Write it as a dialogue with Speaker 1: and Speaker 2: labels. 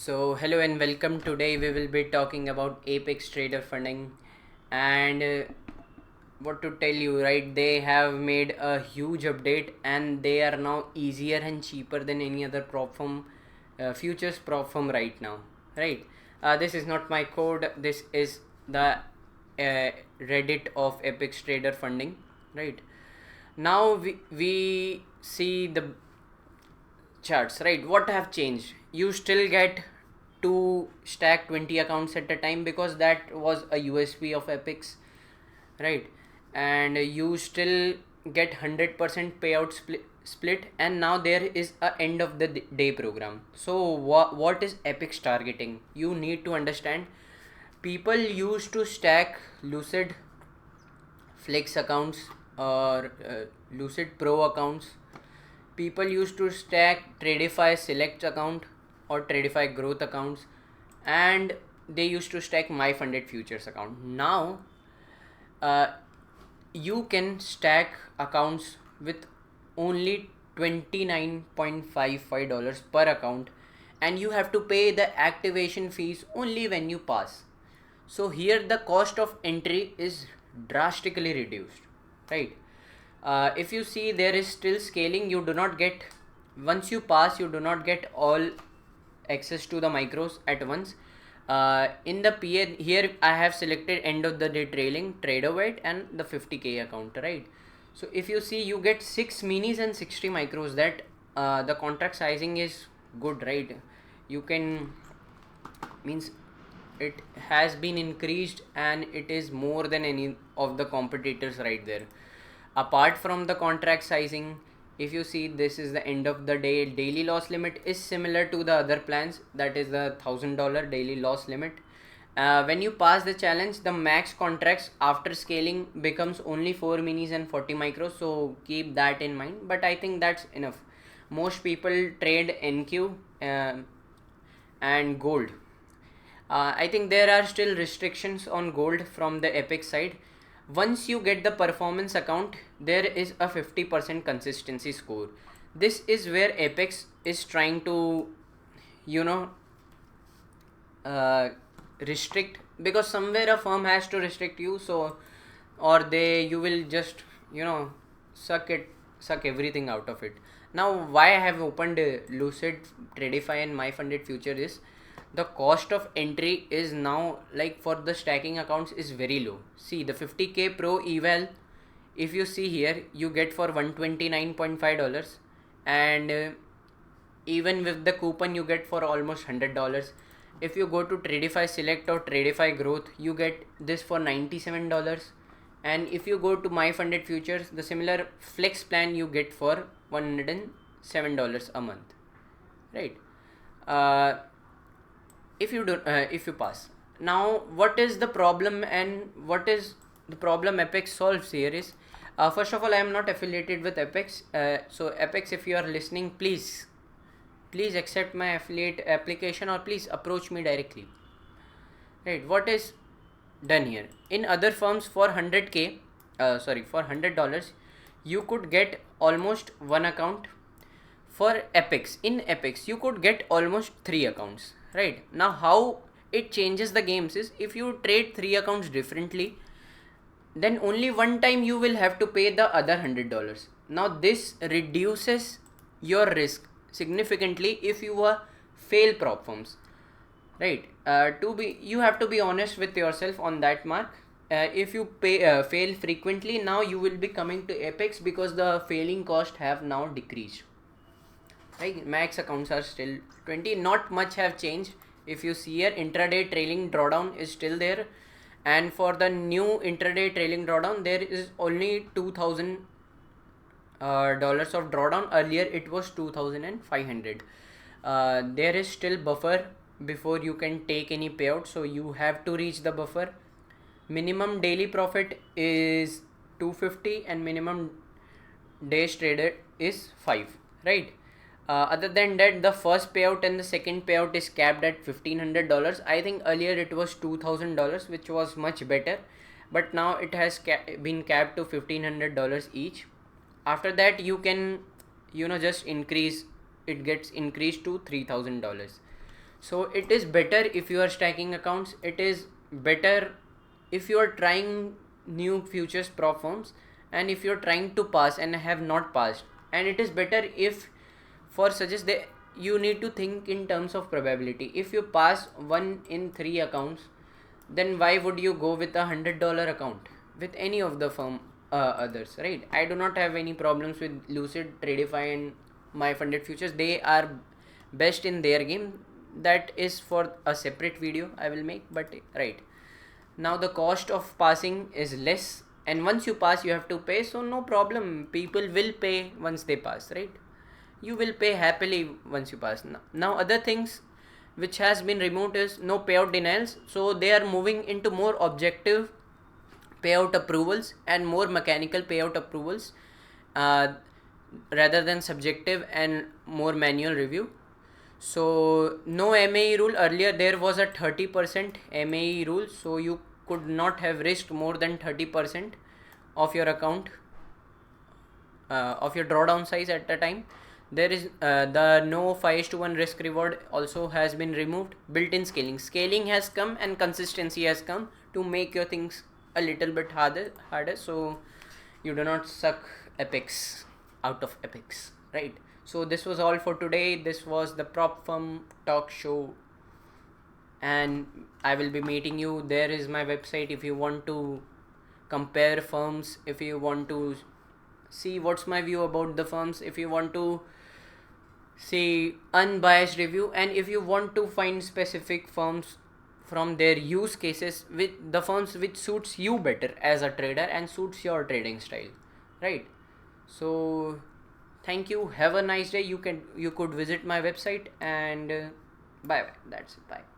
Speaker 1: Hello and welcome. Today we will be talking about Apex Trader funding and what to tell you, right? They have made a huge update and they are now easier and cheaper than any other prop firm, futures prop firm right now, right? This is not my code, this is the Reddit of Apex Trader funding, right? Now we see the charts, right? What have changed? You still get to stack 20 accounts at a time because that was a USP of Epics, right? And you still get 100% payout split, and now there is a end of the day program. So what is Epics targeting? You need to understand, people used to stack Lucid Flex accounts or Lucid Pro accounts. People used to stack Tradify Select account or Tradify Growth accounts, and they used to stack My Funded Futures account. Now uh, you can stack accounts with only $29.55 per account, and you have to pay the activation fees only when you pass. So here the cost of entry is drastically reduced, right? If you see, there is still scaling. You do not get, once you pass, you do not get all access to the micros at once. In the PA here I have selected end of the day trailing, trader weight, and the 50k account, right? So if you see, you get 6 minis and 60 micros. That the contract sizing is good, right? You can, means it has been increased and it is more than any of the competitors right there. Apart from the contract sizing, if you see, this is the end of the day daily loss limit is similar to the other plans, that is the $1,000 daily loss limit. When you pass the challenge, the max contracts after scaling becomes only 4 minis and 40 micros, so keep that in mind. But I think that's enough. Most people trade NQ and gold. I think there are still restrictions on gold from the Epic side. Once you get the performance account, there is a 50% consistency score. This is where Apex is trying to, you know, uh, restrict, because somewhere a firm has to restrict you, so or they, you will just, suck everything out of it. Now why I have opened Lucid, Tradify and My Funded Future is, the cost of entry is now, like for the stacking accounts, is very low. See, the 50k pro eval, if you see here, you get for $129.5, and even with the coupon you get for almost $100. If you go to Tradify Select or Tradify Growth, you get this for $97. And if you go to My Funded Futures, the similar flex plan you get for $107 a month, right? uh, if you pass. Now what is the problem, and what is the problem Apex solves here is, first of all, I am not affiliated with Apex, so Apex, if you are listening, please accept my affiliate application, or please approach me directly, right? What is done here, in other firms, for 100k, for $100, you could get almost one account. For Apex, in Apex you could get almost 3 accounts, right? Now how it changes the games is, if you trade 3 accounts differently, then only one time you will have to pay the other $100. Now this reduces your risk significantly if you are fail prop firms, right? To be, you have to be honest with yourself on that mark. If you fail frequently, now you will be coming to Apex because the failing cost have now decreased, right? Max accounts are still 20, not much have changed. If you see here, intraday trailing drawdown is still there, and for the new intraday trailing drawdown, there is only $2,000 of drawdown. Earlier it was 2,500. There is still buffer before you can take any payout, so you have to reach the buffer. Minimum daily profit is 250 and minimum days traded is 5, right? Other than that, the first payout and the second payout is capped at $1,500. I think earlier it was $2,000, which was much better, but now it has been capped to $1,500 each. After that, you can, just increase, it gets increased to $3,000. So it is better if you are stacking accounts. It is better if you are trying new futures prop firms, and if you're trying to pass and have not passed. And it is better if, for suggest that, you need to think in terms of probability. If you pass 1 in 3 accounts, then why would you go with $100 account with any of the firm others, right? I do not have any problems with Lucid, Tradify, and my funded futures. They are best in their game. That is for a separate video I will make. But right now the cost of passing is less, and once you pass you have to pay, so no problem, people will pay once they pass, right? You will pay happily once you pass. Now other things which has been removed is no payout denials, so they are moving into more objective payout approvals and more mechanical payout approvals, uh, rather than subjective and more manual review. So no MAE rule. Earlier there was a 30% MAE rule, so you could not have risked more than 30% of your account, of your drawdown size at the time. There is the no 5:1 risk reward also has been removed. Built-in scaling has come, and consistency has come to make your things a little bit harder, so you do not suck epics out of epics, right? So this was all for today. This was the prop firm talk show, and I will be meeting you. There is my website if you want to compare firms, if you want to see what's my view about the firms, if you want to see unbiased review, and if you want to find specific firms from their use cases, with the firms which suits you better as a trader and suits your trading style, right? So thank you, have a nice day. You could visit my website, and bye bye, that's it, bye.